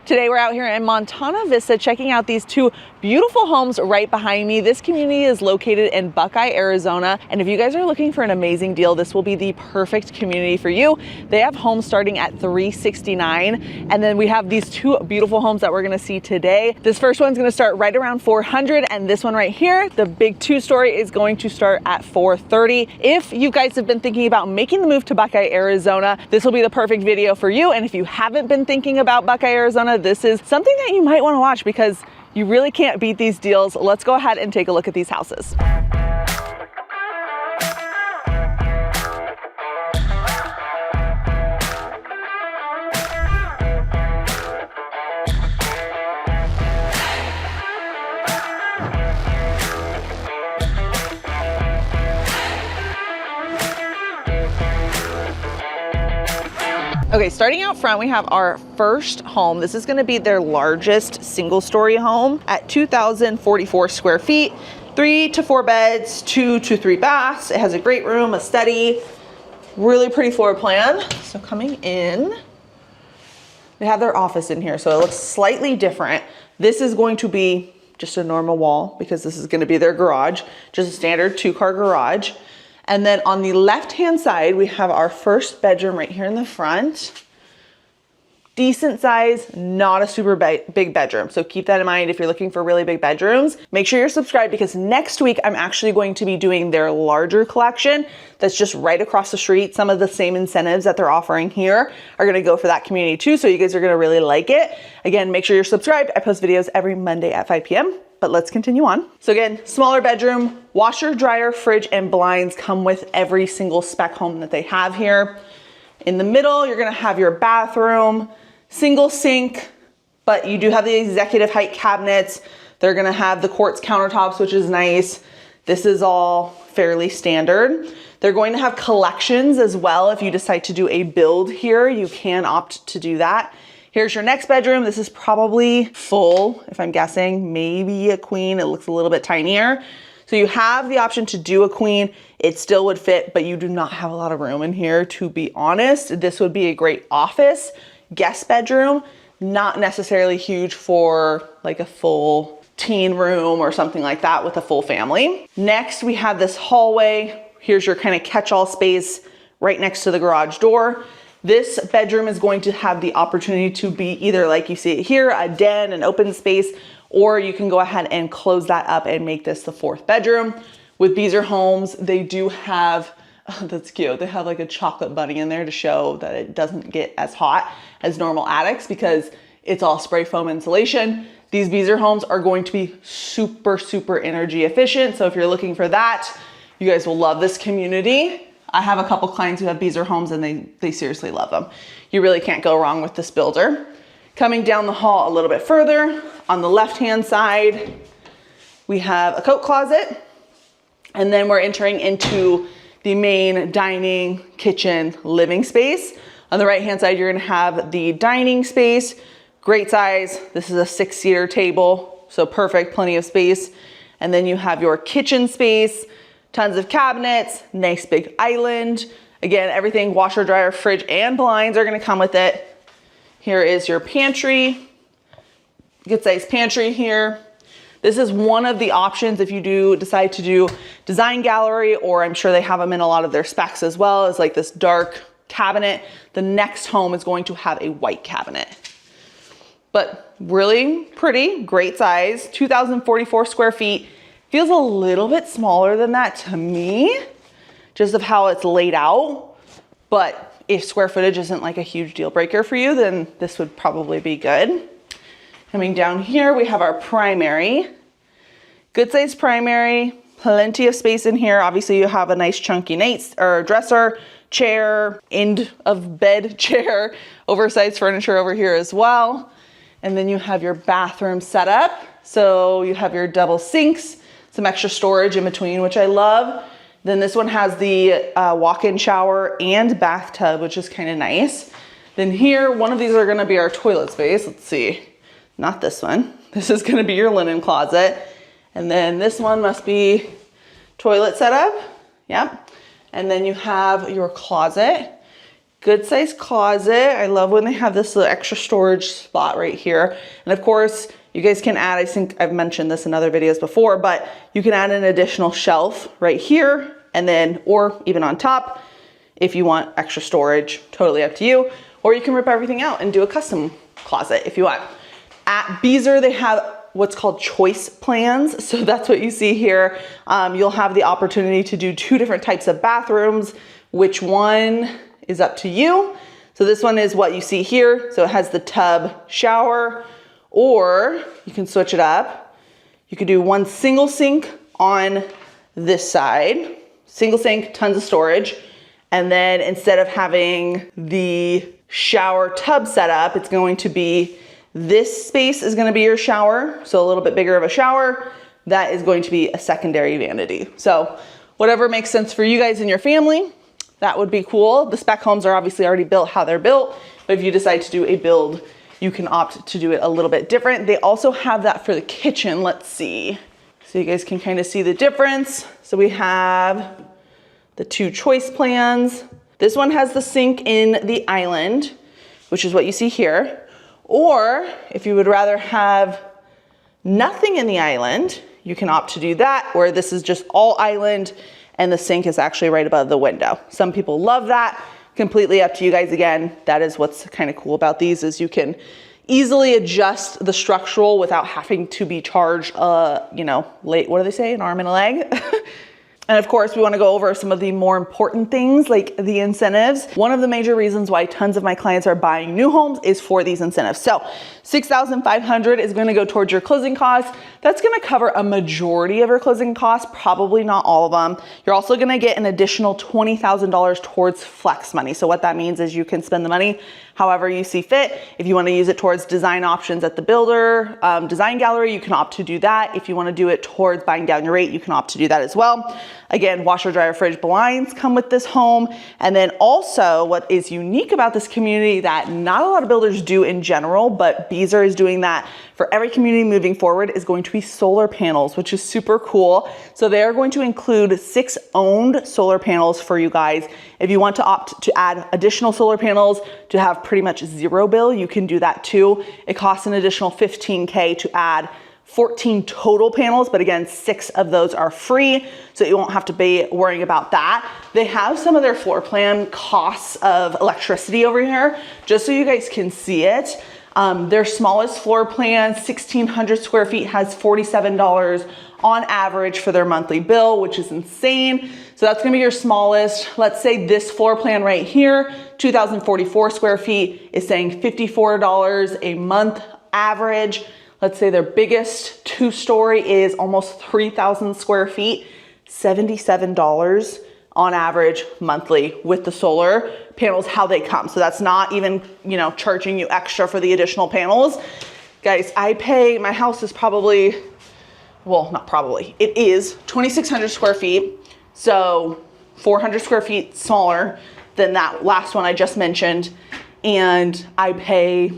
Today we're out here in Montana Vista checking out these two beautiful homes right behind me. This community is located in Buckeye, Arizona, and if you guys are looking for an amazing deal, this will be the perfect community for you. They have homes starting at $369, and then we have these two beautiful homes that we're gonna see today. This first one's gonna start right around $400, and this one right here, the big two-story, is going to start at $430. If you guys have been thinking about making the move to Buckeye, Arizona, this will be the perfect video for you. And if you haven't been thinking about Buckeye, Arizona, this is something that you might want to watch because you really can't beat these deals. Let's go ahead and take a look at these houses. Okay, starting out front, we have our first home. This is gonna be their largest single-story home at 2,044 square feet, 3 to 4 beds, 2 to 3 baths. It has a great room, a study, really pretty floor plan. So coming in, they have their office in here, so it looks slightly different. This is going to be just a normal wall because this is gonna be their garage, just a standard 2-car garage. And then on the left-hand side, we have our first bedroom right here in the front. Decent size, not a super big bedroom. So keep that in mind if you're looking for really big bedrooms. Make sure you're subscribed because next week I'm actually going to be doing their larger collection that's just right across the street. Some of the same incentives that they're offering here are gonna go for that community too, so you guys are gonna really like it. Again, make sure you're subscribed. I post videos every Monday at 5 p.m. But let's continue on. So again, smaller bedroom, washer, dryer, fridge, and blinds come with every single spec home that they have here. In the middle, you're gonna have your bathroom, single sink, but you do have the executive height cabinets. They're gonna have the quartz countertops, which is nice. This is all fairly standard. They're going to have collections as well. If you decide to do a build here, you can opt to do that. Here's your next bedroom. This is probably full, if I'm guessing, maybe a queen. It looks a little bit tinier. So you have the option to do a queen. It still would fit, but you do not have a lot of room in here, to be honest. This would be a great office, guest bedroom, not necessarily huge for like a full teen room or something like that with a full family. Next, we have this hallway. Here's your kind of catch-all space right next to the garage door. This bedroom is going to have the opportunity to be either like you see it here, a den, an open space, or you can go ahead and close that up and make this the 4th bedroom. With Beazer Homes, they do have, oh, that's cute. They have like a chocolate bunny in there to show that it doesn't get as hot as normal attics because it's all spray foam insulation. These Beazer Homes are going to be super, super energy efficient. So if you're looking for that, you guys will love this community. I have a couple clients who have Beazer Homes and they seriously love them. You really can't go wrong with this builder. Coming down the hall a little bit further, on the left-hand side, we have a coat closet, and then we're entering into the main dining, kitchen, living space. On the right-hand side, you're gonna have the dining space, great size. This is a 6-seater table, so perfect, plenty of space. And then you have your kitchen space, tons of cabinets, nice big island. Again, everything, washer, dryer, fridge, and blinds are gonna come with it. Here is your pantry, good size pantry here. This is one of the options if you do decide to do design gallery, or I'm sure they have them in a lot of their specs as well, is like this dark cabinet. The next home is going to have a white cabinet. But really pretty, great size, 2,044 square feet. Feels a little bit smaller than that to me, just of how it's laid out. But if square footage isn't like a huge deal breaker for you, then this would probably be good. Coming down here, we have our primary. Good size primary, plenty of space in here. Obviously you have a nice chunky dresser, chair, end of bed chair, oversized furniture over here as well. And then you have your bathroom set up. So you have your double sinks, some extra storage in between, which I love. Then this one has the walk-in shower and bathtub, which is kind of nice. Then here, one of these are gonna be our toilet space. Let's see, not this one. This is gonna be your linen closet. And then this one must be toilet setup, yep. And then you have your closet. Good size closet. I love when they have this little extra storage spot right here. And of course, you guys can add, I think I've mentioned this in other videos before, but you can add an additional shelf right here and then, or even on top if you want extra storage, totally up to you. Or you can rip everything out and do a custom closet if you want. At Beazer, they have what's called choice plans. So that's what you see here. You'll have the opportunity to do 2 different types of bathrooms. Which one is up to you. So this one is what you see here. So it has the tub shower, or you can switch it up. You could do 1 single sink on this side, single sink, tons of storage. And then instead of having the shower tub set up, it's going to be, this space is going to be your shower. So a little bit bigger of a shower. That is going to be a secondary vanity. So whatever makes sense for you guys and your family, that would be cool. The spec homes are obviously already built how they're built, but if you decide to do a build, you can opt to do it a little bit different. They also have that for the kitchen. Let's see. So you guys can kind of see the difference. So we have the 2 choice plans. This one has the sink in the island, which is what you see here. Or if you would rather have nothing in the island, you can opt to do that, where this is just all island and the sink is actually right above the window. Some people love that. Completely up to you guys. Again, that is what's kind of cool about these, is you can easily adjust the structural without having to be charged, you know, what do they say? An arm and a leg. And of course, we want to go over some of the more important things like the incentives. One of the major reasons why tons of my clients are buying new homes is for these incentives. So $6,500 is going to go towards your closing costs. That's going to cover a majority of your closing costs, probably not all of them. You're also going to get an additional $20,000 towards flex money. So what that means is you can spend the money however you see fit. If you want to use it towards design options at the builder, design gallery, you can opt to do that. If you want to do it towards buying down your rate, you can opt to do that as well. Again, washer, dryer, fridge, blinds come with this home. And then also what is unique about this community that not a lot of builders do in general, but Beazer is doing that for every community moving forward, is going to be solar panels, which is super cool. So they are going to include 6 owned solar panels for you guys. If you want to opt to add additional solar panels to have pretty much 0 bill, you can do that too. It costs an additional $15K to add 14 total panels, but again, 6 of those are free, so you won't have to be worrying about that. They have some of their floor plan costs of electricity over here, just so you guys can see it. Their smallest floor plan, 1,600 square feet, has $47 on average for their monthly bill, which is insane. So that's gonna be your smallest. Let's say this floor plan right here, 2,044 square feet, is saying $54 a month average. Let's say their biggest 2-story is almost 3,000 square feet, $77 on average monthly with the solar panels, how they come. So that's not even, you know, charging you extra for the additional panels. Guys, I pay, my house is probably, well, not probably, it is 2,600 square feet. So 400 square feet smaller than that last one I just mentioned. And I pay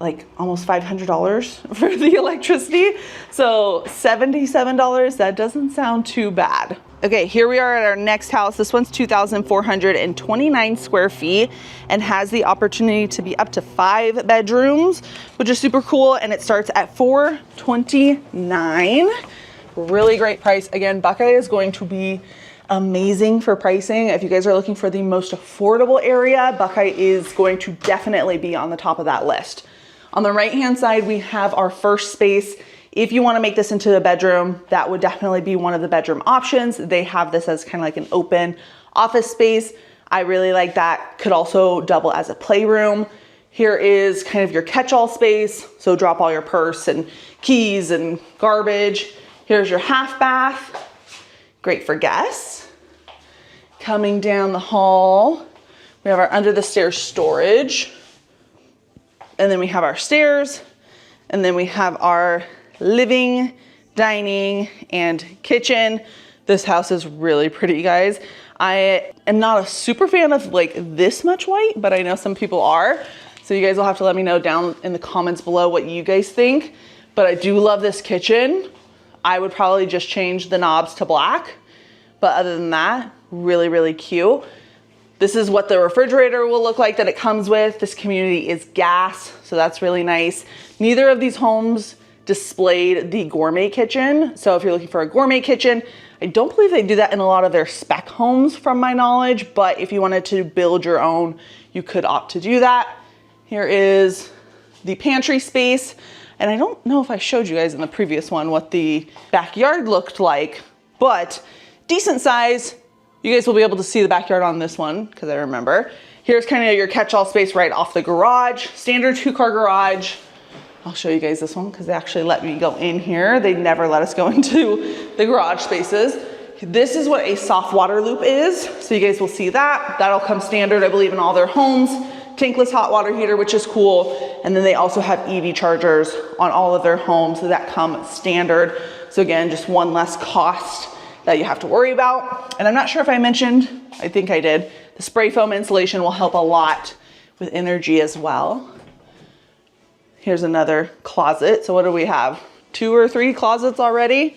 like almost $500 for the electricity. So $77, that doesn't sound too bad. Okay, here we are at our next house. This one's 2,429 square feet and has the opportunity to be up to 5 bedrooms, which is super cool. And it starts at $429. Really great price. Again, Buckeye is going to be amazing for pricing. If you guys are looking for the most affordable area, Buckeye is going to definitely be on the top of that list. On the right-hand side, we have our first space. If you want to make this into a bedroom, that would definitely be one of the bedroom options. They have this as kind of like an open office space. I really like that. Could also double as a playroom. Here is kind of your catch-all space. So drop all your purse and keys and garbage. Here's your half bath. Great for guests. Coming down the hall, we have our under the stairs storage. And then we have our stairs. And then we have our living, dining, and kitchen. This house is really pretty, guys. I am not a super fan of like this much white, but I know some people are. So you guys will have to let me know down in the comments below what you guys think. But I do love this kitchen. I would probably just change the knobs to black. But other than that, really, really cute. This is what the refrigerator will look like that it comes with. This community is gas, so that's really nice. Neither of these homes displayed the gourmet kitchen. So if you're looking for a gourmet kitchen, I don't believe they do that in a lot of their spec homes from my knowledge, but if you wanted to build your own, you could opt to do that. Here is the pantry space. And I don't know if I showed you guys in the previous one what the backyard looked like, but decent size. You guys will be able to see the backyard on this one because I remember. Here's kind of your catch-all space right off the garage. Standard 2-car garage. I'll show you guys this one because they actually let me go in here. They never let us go into the garage spaces. This is what a soft water loop is. So you guys will see that. That'll come standard, I believe, in all their homes. Tankless hot water heater, which is cool. And then they also have EV chargers on all of their homes, so that come standard. So again, just one less cost that you have to worry about. And I'm not sure if I mentioned, I think I did, the spray foam insulation will help a lot with energy as well. Here's another closet. So what do we have? 2 or 3 closets already?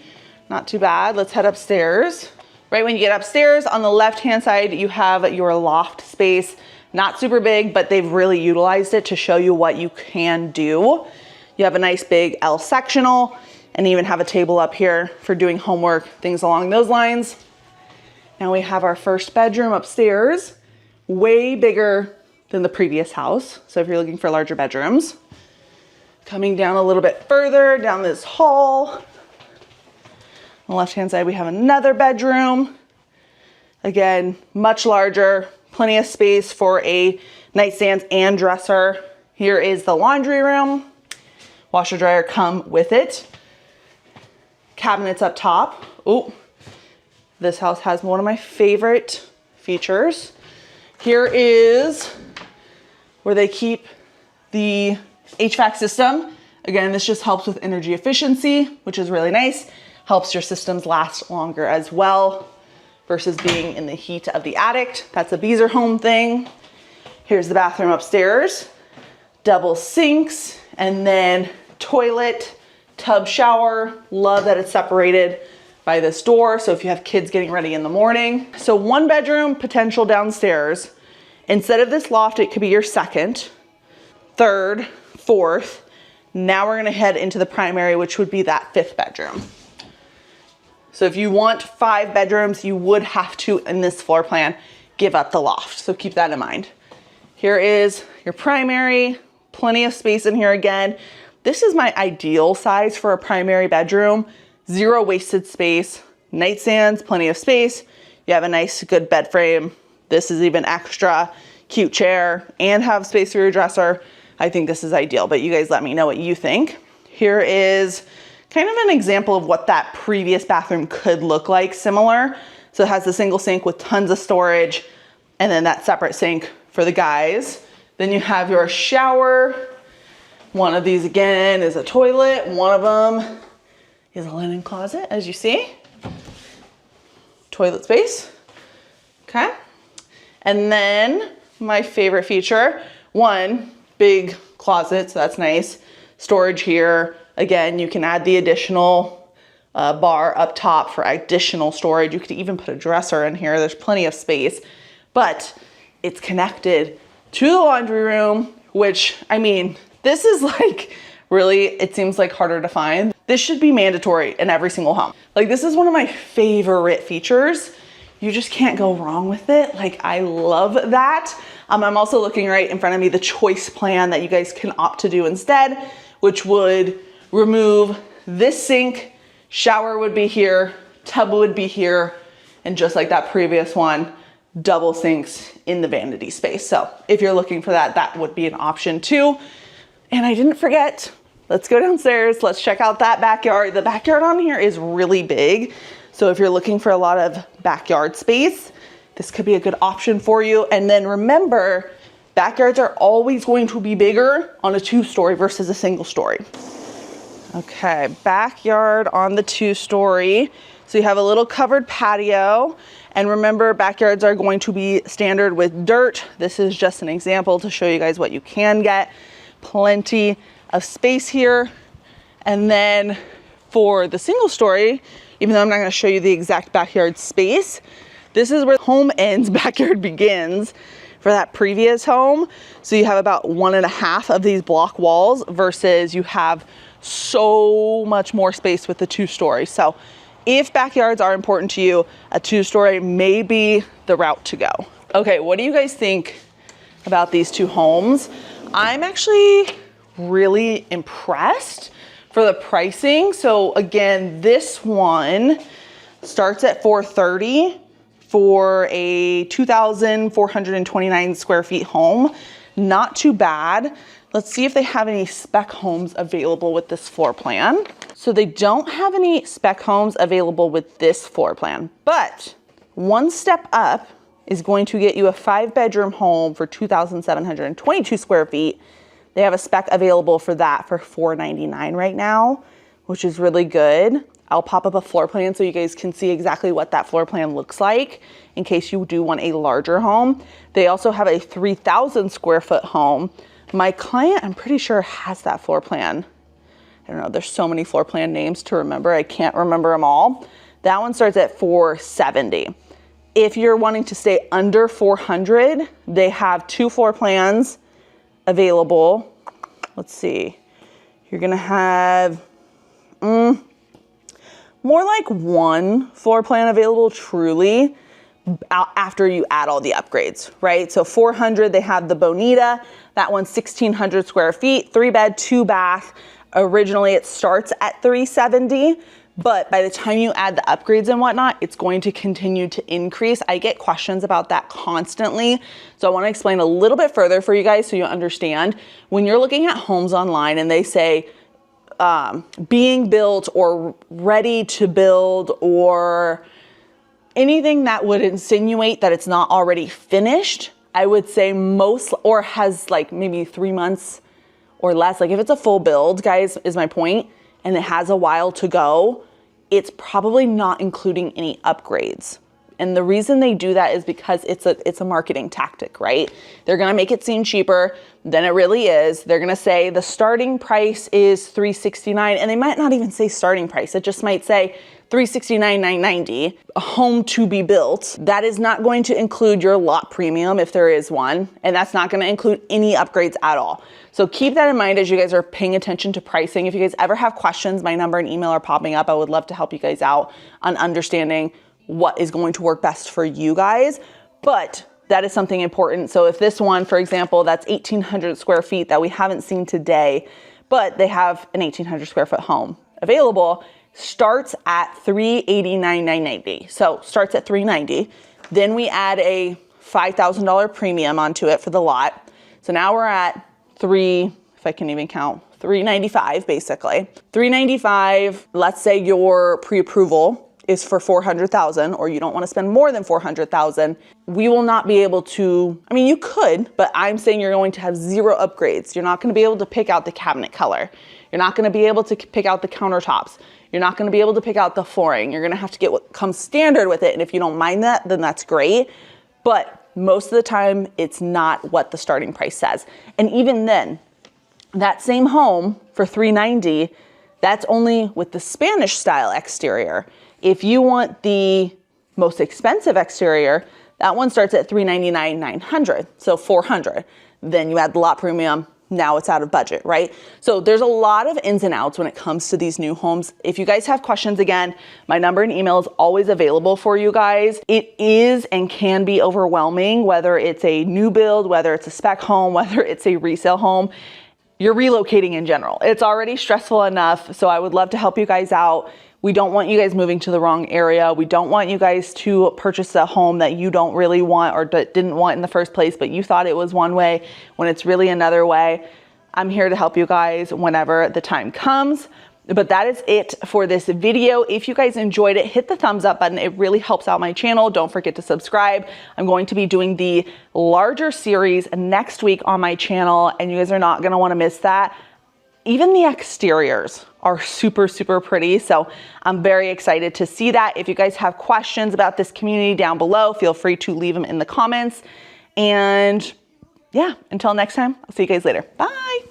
Not too bad. Let's head upstairs. Right when you get upstairs, on the left-hand side, you have your loft space. Not super big, but they've really utilized it to show you what you can do. You have a nice big L sectional and even have a table up here for doing homework, things along those lines. Now we have our first bedroom upstairs, way bigger than the previous house. So if you're looking for larger bedrooms. Coming down a little bit further down this hall. On the left-hand side, we have another bedroom. Again, much larger, plenty of space for a nightstand and dresser. Here is the laundry room. Washer dryer come with it. Cabinets up top. Oh, this house has one of my favorite features. Here is where they keep the HVAC system. Again, this just helps with energy efficiency, which is really nice. Helps your systems last longer as well versus being in the heat of the attic. That's a Beezer home thing. Here's the bathroom upstairs. Double sinks and then toilet, tub shower. Love that it's separated by this door. So if you have kids getting ready in the morning. So 1 bedroom potential downstairs. Instead of this loft, it could be your second, third, fourth. Now we're gonna head into the primary, which would be that 5th bedroom. So if you want 5 bedrooms, you would have to, in this floor plan, give up the loft. So keep that in mind. Here is your primary, plenty of space in here again. This is my ideal size for a primary bedroom. 0 wasted space, nightstands, plenty of space. You have a nice, good bed frame. This is even extra, cute chair, and have space for your dresser. I think this is ideal, but you guys let me know what you think. Here is kind of an example of what that previous bathroom could look like, similar. So it has the single sink with tons of storage, and then that separate sink for the guys. Then you have your shower. One of these again is a toilet. One of them is a linen closet, as you see. Toilet space, okay? And then my favorite feature, one, big closet, so that's nice. Storage here. Again, you can add the additional bar up top for additional storage. You could even put a dresser in here. There's plenty of space, but it's connected to the laundry room, which, I mean, this is like really, it seems like harder to find. This should be mandatory in every single home. Like, this is one of my favorite features. You just can't go wrong with it. Like, I love that. I'm also looking right in front of me the choice plan that you guys can opt to do instead, which would remove this sink, shower would be here, tub would be here, and just like that previous one, double sinks in the vanity space. So if you're looking for that, that would be an option too. And I didn't forget, let's go downstairs. Let's check out that backyard. The backyard on here is really big. So if you're looking for a lot of backyard space, this could be a good option for you. And then remember, backyards are always going to be bigger on a 2-story versus a single story. Okay, backyard on the 2-story. So you have a little covered patio. And remember, backyards are going to be standard with dirt. This is just an example to show you guys what you can get. Plenty of space here. And then for the single story, even though I'm not going to show you the exact backyard space, This is where home ends, backyard begins for that previous home. So you have about 1.5 of these block walls versus you have so much more space with the 2-story. So if backyards are important to you, a 2-story may be the route to go. Okay, what do you guys think about these 2 homes? I'm actually really impressed for the pricing. So again, this one starts at $430 for a 2,429 square feet home. Not too bad. Let's see if they have any spec homes available with this floor plan. So they don't have any spec homes available with this floor plan, but one step up is going to get you a 5-bedroom home for 2,722 square feet. They have a spec available for that for $499 right now, which is really good. I'll pop up a floor plan so you guys can see exactly what that floor plan looks like in case you do want a larger home. They also have a 3,000 square foot home. My client, I'm pretty sure, has that floor plan. I don't know, there's so many floor plan names to remember. I can't remember them all. That one starts at $470. If you're wanting to stay under $400, they have 2 floor plans available. Let's see. You're gonna have more like 1 floor plan available truly after you add all the upgrades, right? So 400, they have the Bonita. That one's 1,600 square feet, 3-bed, 2-bath. Originally it starts at $370, but by the time you add the upgrades and whatnot, it's going to continue to increase. I get questions about that constantly. So I want to explain a little bit further for you guys so you understand. When you're looking at homes online and they say being built or ready to build or anything that would insinuate that it's not already finished, I would say most, or has like maybe 3 months or less. Like if it's a full build, guys, is my point, and it has a while to go, it's probably not including any upgrades. And the reason they do that is because it's a marketing tactic, right? They're gonna make it seem cheaper than it really is. They're gonna say the starting price is $369, and they might not even say starting price. It just might say $369,990, a home to be built. That is not going to include your lot premium if there is one, and that's not gonna include any upgrades at all. So keep that in mind as you guys are paying attention to pricing. If you guys ever have questions, my number and email are popping up. I would love to help you guys out on understanding what is going to work best for you guys, but that is something important. So if this one, for example, that's 1,800 square feet that we haven't seen today, but they have an 1,800 square foot home available, starts at $389,990. So starts at $390. Then we add a $5,000 premium onto it for the lot. So now we're at if I can even count, $395 basically. $395, let's say your pre-approval is for $400,000, or you don't want to spend more than $400,000, we will not be able to, I mean, you could, but I'm saying you're going to have 0 upgrades. You're not going to be able to pick out the cabinet color. You're not going to be able to pick out the countertops. You're not going to be able to pick out the flooring. You're going to have to get what comes standard with it. And if you don't mind that, then that's great. But most of the time, it's not what the starting price says. And even then, that same home for $390, that's only with the Spanish style exterior. If you want the most expensive exterior, that one starts at $399,900, so $400. Then you add the lot premium, now it's out of budget, right? So there's a lot of ins and outs when it comes to these new homes. If you guys have questions, again, my number and email is always available for you guys. It is and can be overwhelming, whether it's a new build, whether it's a spec home, whether it's a resale home. You're relocating in general. It's already stressful enough, so I would love to help you guys out. We don't want you guys moving to the wrong area. We don't want you guys to purchase a home that you don't really want or didn't want in the first place, but you thought it was one way when it's really another way. I'm here to help you guys whenever the time comes. But that is it for this video. If you guys enjoyed it, hit the thumbs up button. It really helps out my channel. Don't forget to subscribe. I'm going to be doing the larger series next week on my channel, and you guys are not gonna wanna miss that. Even the exteriors are super, super pretty. So I'm very excited to see that. If you guys have questions about this community down below, feel free to leave them in the comments. And yeah, until next time, I'll see you guys later. Bye.